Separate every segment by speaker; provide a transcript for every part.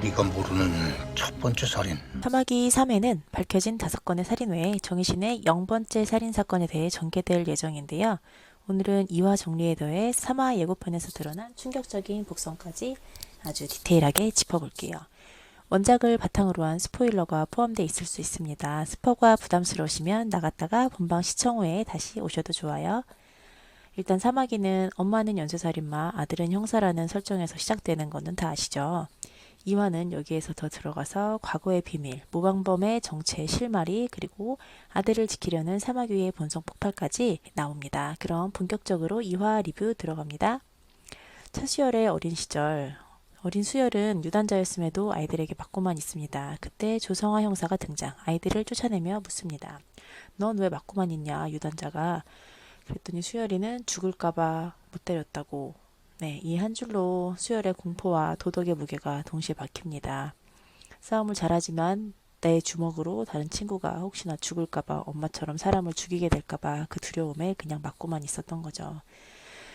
Speaker 1: 우리가 모르는 첫 번째 살인.
Speaker 2: 사마귀 3회는 밝혀진 5건의 살인 외에 정희신의 0번째 살인사건에 대해 전개될 예정인데요. 오늘은 이화 정리에 더해 3화 예고편에서 드러난 충격적인 복선까지 아주 디테일하게 짚어볼게요. 원작을 바탕으로 한 스포일러가 포함되어 있을 수 있습니다. 스포가 부담스러우시면 나갔다가 본방 시청 후에 다시 오셔도 좋아요. 일단 사마귀는 엄마는 연쇄살인마, 아들은 형사라는 설정에서 시작되는 거는 다 아시죠? 2화는 여기에서 더 들어가서 과거의 비밀, 모방범의 정체 실마리, 그리고 아들을 지키려는 사마귀의 본성 폭발까지 나옵니다. 그럼 본격적으로 2화 리뷰 들어갑니다. 차수열의 어린 시절. 어린 수열은 유단자였음에도 아이들에게 맞고만 있습니다. 그때 조성화 형사가 등장, 아이들을 쫓아내며 묻습니다. 넌 왜 맞고만 있냐, 유단자가. 그랬더니 수열이는 죽을까봐 못 때렸다고. 네, 이 한 줄로 수열의 공포와 도덕의 무게가 동시에 박힙니다. 싸움을 잘하지만 내 주먹으로 다른 친구가 혹시나 죽을까봐, 엄마처럼 사람을 죽이게 될까봐 그 두려움에 그냥 맞고만 있었던 거죠.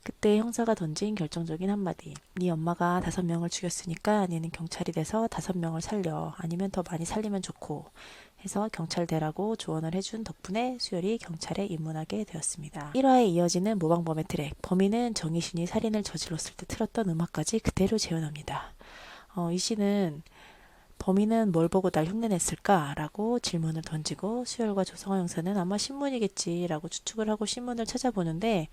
Speaker 2: 그때 형사가 던진 결정적인 한마디. 네 엄마가 5명을 죽였으니까 니는 경찰이 돼서 5명을 살려. 아니면 더 많이 살리면 좋고. 해서 경찰대라고 조언을 해준 덕분에 수열이 경찰에 입문하게 되었습니다. 1화에 이어지는 모방범의 트랙. 범인은 정희신이 살인을 저질렀을 때 틀었던 음악까지 그대로 재현합니다. 이 씨는 범인은 뭘 보고 날 흉내냈을까? 라고 질문을 던지고 수열과 조성화 형사는 아마 신문이겠지 라고 추측을 하고 신문을 찾아보는데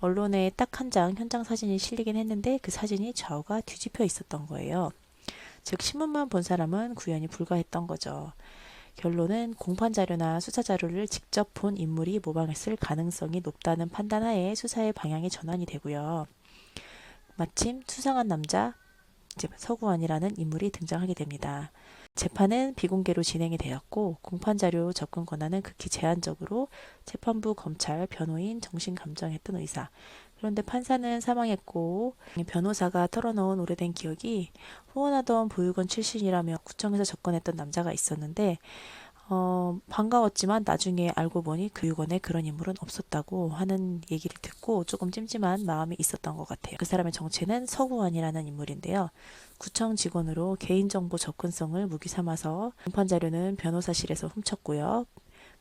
Speaker 2: 언론에 딱 한 장 현장 사진이 실리긴 했는데 그 사진이 좌우가 뒤집혀 있었던 거예요. 즉 신문만 본 사람은 구현이 불가했던 거죠. 결론은 공판 자료나 수사 자료를 직접 본 인물이 모방했을 가능성이 높다는 판단하에 수사의 방향이 전환이 되고요. 마침 수상한 남자 이제 서구환이라는 인물이 등장하게 됩니다. 재판은 비공개로 진행이 되었고 공판 자료 접근 권한은 극히 제한적으로 재판부, 검찰, 변호인, 정신감정했던 의사. 그런데 판사는 사망했고 변호사가 털어놓은 오래된 기억이 후원하던 보육원 출신이라며 구청에서 접근했던 남자가 있었는데 반가웠지만 나중에 알고 보니 그 유건에 그런 인물은 없었다고 하는 얘기를 듣고 조금 찜찜한 마음이 있었던 것 같아요. 그 사람의 정체는 서구환이라는 인물인데요. 구청 직원으로 개인정보 접근성을 무기 삼아서 공판 자료는 변호사실에서 훔쳤고요.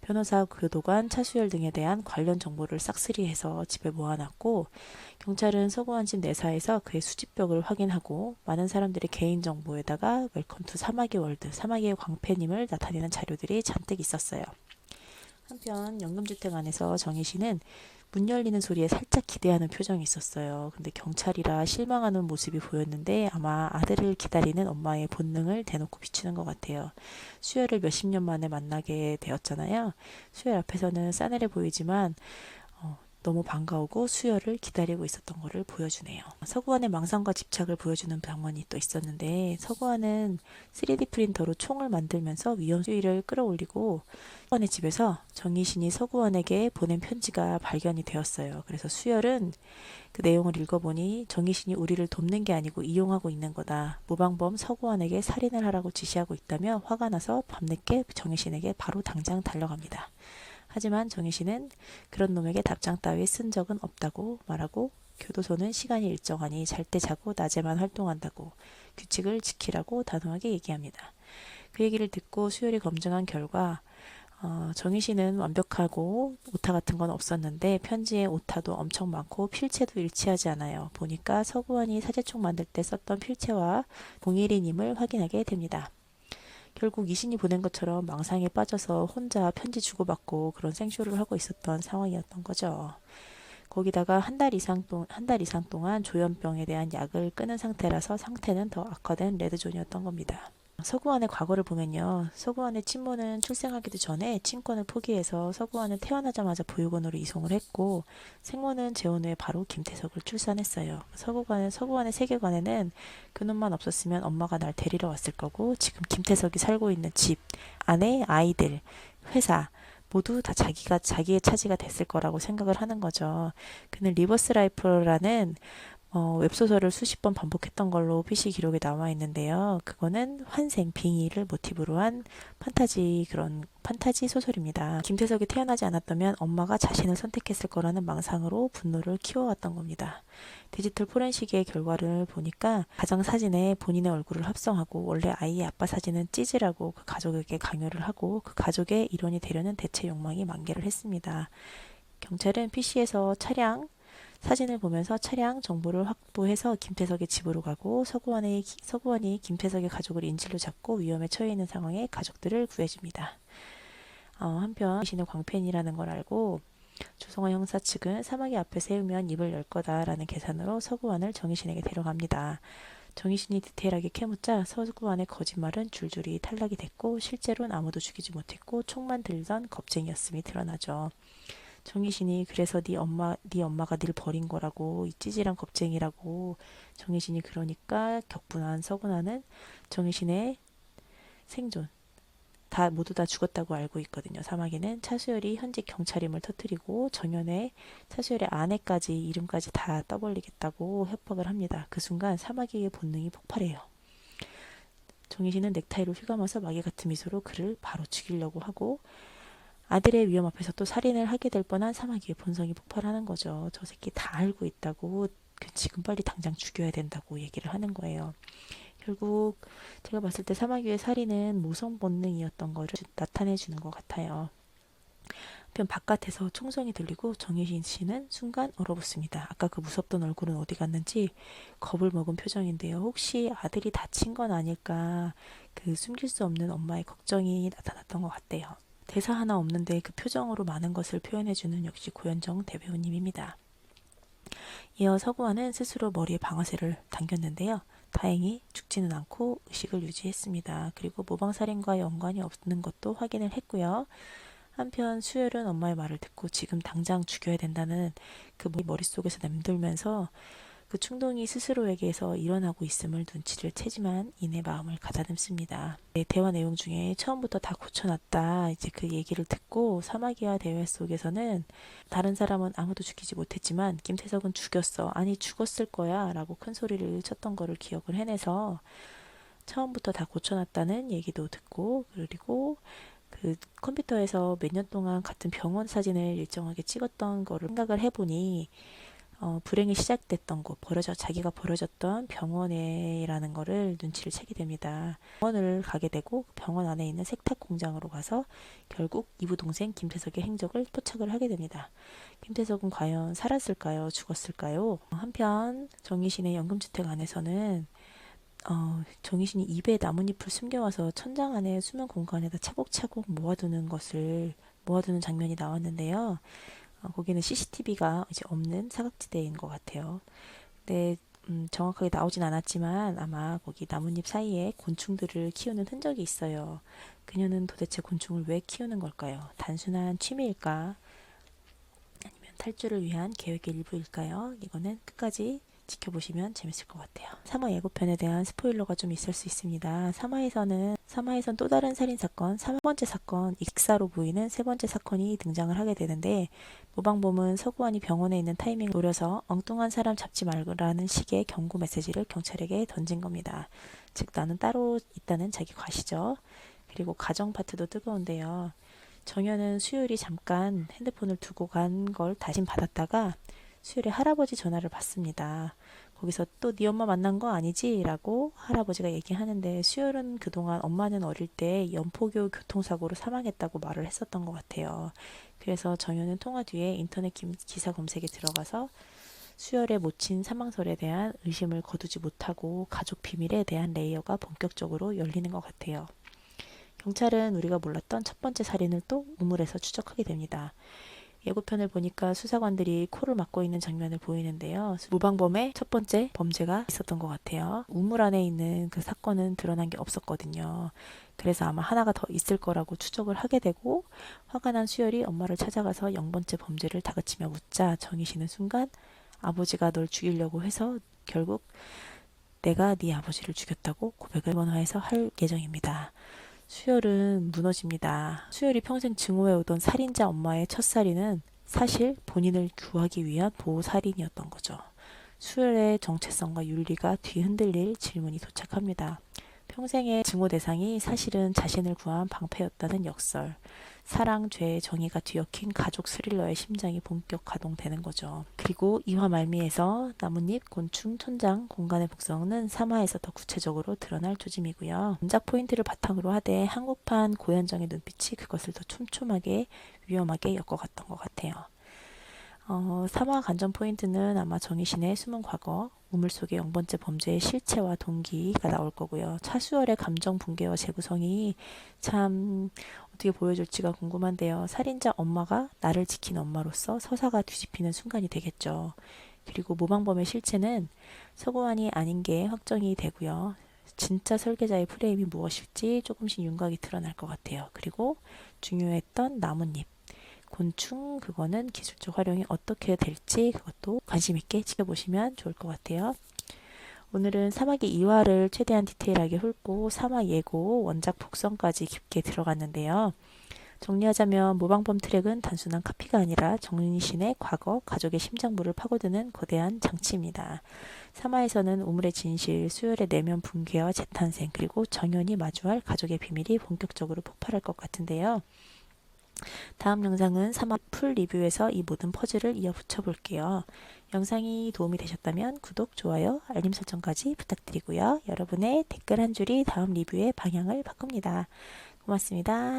Speaker 2: 변호사, 교도관, 차수열 등에 대한 관련 정보를 싹쓸이해서 집에 모아놨고 경찰은 서구환 집 내사에서 그의 수집벽을 확인하고 많은 사람들의 개인정보에다가 웰컴 투 사마귀 월드, 사마귀의 광팬임을 나타내는 자료들이 잔뜩 있었어요. 한편 연금주택 안에서 정희씨는 문 열리는 소리에 살짝 기대하는 표정이 있었어요. 근데 경찰이라 실망하는 모습이 보였는데 아마 아들을 기다리는 엄마의 본능을 대놓고 비추는 것 같아요. 수열을 몇십 년 만에 만나게 되었잖아요. 수열 앞에서는 싸늘해 보이지만 너무 반가우고 수혈을 기다리고 있었던 것을 보여주네요. 서구환의 망상과 집착을 보여주는 장면이 또 있었는데 서구환은 3D 프린터로 총을 만들면서 위험 수위를 끌어올리고 서구환의 집에서 정희신이 서구환에게 보낸 편지가 발견이 되었어요. 그래서 수혈은 그 내용을 읽어보니 정희신이 우리를 돕는 게 아니고 이용하고 있는 거다. 모방범 서구환에게 살인을 하라고 지시하고 있다며 화가 나서 밤늦게 정희신에게 바로 당장 달려갑니다. 하지만 정희씨는 그런 놈에게 답장 따위 쓴 적은 없다고 말하고 교도소는 시간이 일정하니 잘 때 자고 낮에만 활동한다고 규칙을 지키라고 단호하게 얘기합니다. 그 얘기를 듣고 수열이 검증한 결과 정희씨는 완벽하고 오타 같은 건 없었는데 편지에 오타도 엄청 많고 필체도 일치하지 않아요. 보니까 서구환이 사제총 만들 때 썼던 필체와 동일인임을 확인하게 됩니다. 결국 이신이 보낸 것처럼 망상에 빠져서 혼자 편지 주고받고 그런 생쇼를 하고 있었던 상황이었던 거죠. 거기다가 한 달 이상 동안 조현병에 대한 약을 끊은 상태라서 상태는 더 악화된 레드존이었던 겁니다. 서구환의 과거를 보면요. 서구환의 친모는 출생하기도 전에 친권을 포기해서 서구환은 태어나자마자 보육원으로 이송을 했고 생모는 재혼 후에 바로 김태석을 출산했어요. 서구환의 세계관에는 그놈만 없었으면 엄마가 날 데리러 왔을 거고 지금 김태석이 살고 있는 집, 아내, 아이들, 회사 모두 다 자기의 차지가 됐을 거라고 생각을 하는 거죠. 그는 리버스 라이프라는 웹소설을 수십 번 반복했던 걸로 PC 기록에 나와 있는데요. 그거는 환생, 빙의를 모티브로 한 판타지 소설입니다. 김태석이 태어나지 않았다면 엄마가 자신을 선택했을 거라는 망상으로 분노를 키워왔던 겁니다. 디지털 포렌식의 결과를 보니까 가정 사진에 본인의 얼굴을 합성하고 원래 아이의 아빠 사진은 찢으라고 그 가족에게 강요를 하고 그 가족의 일원이 되려는 대체 욕망이 만개를 했습니다. 경찰은 PC에서 사진을 보면서 차량 정보를 확보해서 김태석의 집으로 가고 서구원이 김태석의 가족을 인질로 잡고 위험에 처해 있는 상황에 가족들을 구해줍니다. 한편 신의 광팬이라는 걸 알고 조성환 형사 측은 사마귀 앞에 세우면 입을 열 거다라는 계산으로 서구원을 정희신에게 데려갑니다. 정희신이 디테일하게 캐묻자 서구원의 거짓말은 줄줄이 탈락이 됐고 실제로는 아무도 죽이지 못했고 총만 들던 겁쟁이였음이 드러나죠. 정희신이 그래서 네 엄마가 늘 버린 거라고 이 찌질한 겁쟁이라고 정희신이 그러니까 격분한 서구나는 정희신의 생존 모두 다 죽었다고 알고 있거든요. 사마귀는 차수열이 현직 경찰임을 터뜨리고 정연의 차수열의 아내까지 이름까지 다 떠벌리겠다고 협박을 합니다. 그 순간 사마귀의 본능이 폭발해요. 정희신은 넥타이로 휘감아서 마귀 같은 미소로 그를 바로 죽이려고 하고 아들의 위험 앞에서 또 살인을 하게 될 뻔한 사마귀의 본성이 폭발하는 거죠. 저 새끼 다 알고 있다고 지금 빨리 당장 죽여야 된다고 얘기를 하는 거예요. 결국 제가 봤을 때 사마귀의 살인은 모성 본능이었던 거를 나타내 주는 것 같아요. 한편 바깥에서 총성이 들리고 정혜신 씨는 순간 얼어붙습니다. 아까 그 무섭던 얼굴은 어디 갔는지 겁을 먹은 표정인데요. 혹시 아들이 다친 건 아닐까 그 숨길 수 없는 엄마의 걱정이 나타났던 것 같대요. 대사 하나 없는데 그 표정으로 많은 것을 표현해주는 역시 고현정 대배우님입니다. 이어 서구환은 스스로 머리에 방아쇠를 당겼는데요. 다행히 죽지는 않고 의식을 유지했습니다. 그리고 모방살인과 연관이 없는 것도 확인을 했고요. 한편 수열은 엄마의 말을 듣고 지금 당장 죽여야 된다는 그 머릿속에서 맴돌면서 그 충동이 스스로에게서 일어나고 있음을 눈치를 채지만 이내 마음을 가다듬습니다. 대화 내용 중에 처음부터 다 고쳐놨다 이제 그 얘기를 듣고 사마귀와 대화 속에서는 다른 사람은 아무도 죽이지 못했지만 김태석은 죽였어. 아니 죽었을 거야 라고 큰 소리를 쳤던 거를 기억을 해내서 처음부터 다 고쳐놨다는 얘기도 듣고 그리고 그 컴퓨터에서 몇 년 동안 같은 병원 사진을 일정하게 찍었던 거를 생각을 해보니 불행이 시작됐던 곳, 자기가 버려졌던 병원이라는 거를 눈치를 채게 됩니다. 병원을 가게 되고 병원 안에 있는 세탁 공장으로 가서 결국 이부 동생 김태석의 행적을 포착을 하게 됩니다. 김태석은 과연 살았을까요? 죽었을까요? 한편 정희신의 연금주택 안에서는 정희신이 입에 나뭇잎을 숨겨와서 천장 안에 수면 공간에다 차곡차곡 모아두는 장면이 나왔는데요. 거기는 CCTV가 이제 없는 사각지대인 것 같아요. 근데 정확하게 나오진 않았지만 아마 거기 나뭇잎 사이에 곤충들을 키우는 흔적이 있어요. 그녀는 도대체 곤충을 왜 키우는 걸까요? 단순한 취미일까? 아니면 탈주를 위한 계획의 일부일까요? 이거는 끝까지 지켜보시면 재밌을 것 같아요. 3화 예고편에 대한 스포일러가 좀 있을 수 있습니다. 3화에선 또 다른 살인사건, 3번째 사건, 익사로 보이는 세 번째 사건이 등장을 하게 되는데 모방범은 서구환이 병원에 있는 타이밍을 노려서 엉뚱한 사람 잡지 말라는 식의 경고 메시지를 경찰에게 던진 겁니다. 즉 나는 따로 있다는 자기 과시죠. 그리고 가정 파트도 뜨거운데요. 정연은 수율이 잠깐 핸드폰을 두고 간 걸 다시 받았다가 수율의 할아버지 전화를 받습니다. 거기서 또 네 엄마 만난 거 아니지? 라고 할아버지가 얘기하는데 수율은 그동안 엄마는 어릴 때 연포교 교통사고로 사망했다고 말을 했었던 것 같아요. 그래서 정연은 통화 뒤에 인터넷 기사 검색에 들어가서 수열의 모친 사망설에 대한 의심을 거두지 못하고 가족 비밀에 대한 레이어가 본격적으로 열리는 것 같아요. 경찰은 우리가 몰랐던 첫 번째 살인을 또 우물에서 추적하게 됩니다. 예고편을 보니까 수사관들이 코를 막고 있는 장면을 보이는데요. 무방범의 첫 번째 범죄가 있었던 것 같아요. 우물 안에 있는 그 사건은 드러난 게 없었거든요. 그래서 아마 하나가 더 있을 거라고 추적을 하게 되고 화가 난 수열이 엄마를 찾아가서 0번째 범죄를 다그치며 묻자 정희신은 순간 아버지가 널 죽이려고 해서 결국 내가 네 아버지를 죽였다고 고백을 이번 화에서 할 예정입니다. 수열은 무너집니다. 수열이 평생 증오해오던 살인자 엄마의 첫 살인은 사실 본인을 구하기 위한 보호살인이었던 거죠. 수혈의 정체성과 윤리가 뒤흔들릴 질문이 도착합니다. 평생의 증오 대상이 사실은 자신을 구한 방패였다는 역설. 사랑, 죄, 정의가 뒤엉킨 가족 스릴러의 심장이 본격 가동되는 거죠. 그리고 2화 말미에서 나뭇잎, 곤충, 천장, 공간의 복성은 3화에서 더 구체적으로 드러날 조짐이고요. 원작 포인트를 바탕으로 하되 한국판 고현정의 눈빛이 그것을 더 촘촘하게 위험하게 엮어갔던 것 같아요. 3화 관전 포인트는 아마 정희신의 숨은 과거, 우물 속의 0번째 범죄의 실체와 동기가 나올 거고요. 차수열의 감정 붕괴와 재구성이 참 어떻게 보여줄지가 궁금한데요. 살인자 엄마가 나를 지킨 엄마로서 서사가 뒤집히는 순간이 되겠죠. 그리고 모방범의 실체는 서구환이 아닌 게 확정이 되고요. 진짜 설계자의 프레임이 무엇일지 조금씩 윤곽이 드러날 것 같아요. 그리고 중요했던 나뭇잎. 곤충 그거는 기술적 활용이 어떻게 될지 그것도 관심 있게 지켜보시면 좋을 것 같아요. 오늘은 3화기 2화를 최대한 디테일하게 훑고 3화 예고, 원작 복선까지 깊게 들어갔는데요. 정리하자면 모방범 트랙은 단순한 카피가 아니라 정신의 과거, 가족의 심장부를 파고드는 거대한 장치입니다. 3화에서는 우물의 진실, 수혈의 내면 붕괴와 재탄생, 그리고 정연이 마주할 가족의 비밀이 본격적으로 폭발할 것 같은데요. 다음 영상은 3화 풀 리뷰에서 이 모든 퍼즐을 이어 붙여볼게요. 영상이 도움이 되셨다면 구독, 좋아요, 알림 설정까지 부탁드리고요. 여러분의 댓글 한 줄이 다음 리뷰의 방향을 바꿉니다. 고맙습니다.